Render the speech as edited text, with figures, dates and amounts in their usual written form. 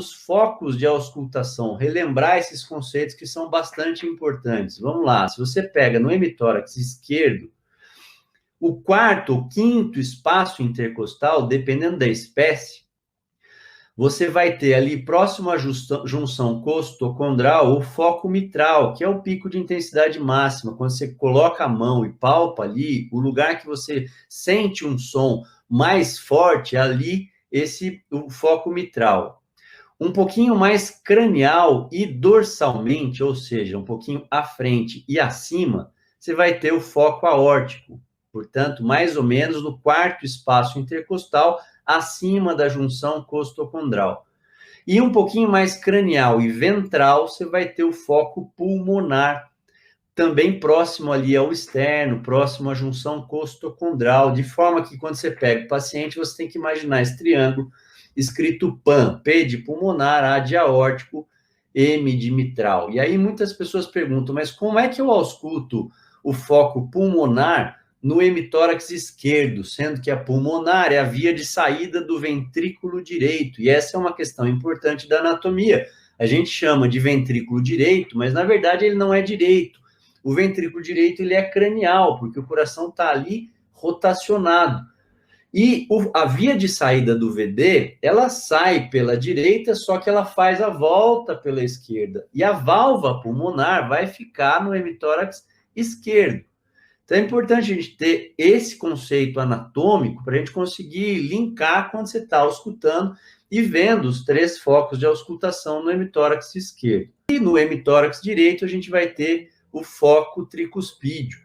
dos focos de auscultação, relembrar esses conceitos que são bastante importantes. Vamos lá, se você pega no hemitórax esquerdo, o quarto ou quinto espaço intercostal, dependendo da espécie, você vai ter ali, próximo à junção costocondral, o foco mitral, que é o pico de intensidade máxima. Quando você coloca a mão e palpa ali, o lugar que você sente um som mais forte é ali, o foco mitral. Um pouquinho mais cranial e dorsalmente, ou seja, um pouquinho à frente e acima, você vai ter o foco aórtico. Portanto, mais ou menos no quarto espaço intercostal, acima da junção costocondral. E um pouquinho mais cranial e ventral, você vai ter o foco pulmonar, também próximo ali ao externo, próximo à junção costocondral, de forma que quando você pega o paciente, você tem que imaginar esse triângulo escrito PAN, P de pulmonar, A de aórtico, M de mitral. E aí muitas pessoas perguntam, mas como é que eu ausculto o foco pulmonar no hemitórax esquerdo, sendo que a pulmonar é a via de saída do ventrículo direito, e essa é uma questão importante da anatomia. A gente chama de ventrículo direito, mas na verdade ele não é direito. O ventrículo direito ele é cranial, porque o coração está ali rotacionado. E a via de saída do VD, ela sai pela direita, só que ela faz a volta pela esquerda. E a válvula pulmonar vai ficar no hemitórax esquerdo. Então é importante a gente ter esse conceito anatômico para a gente conseguir linkar quando você está auscultando e vendo os 3 focos de auscultação no hemitórax esquerdo. E no hemitórax direito a gente vai ter o foco tricuspídeo.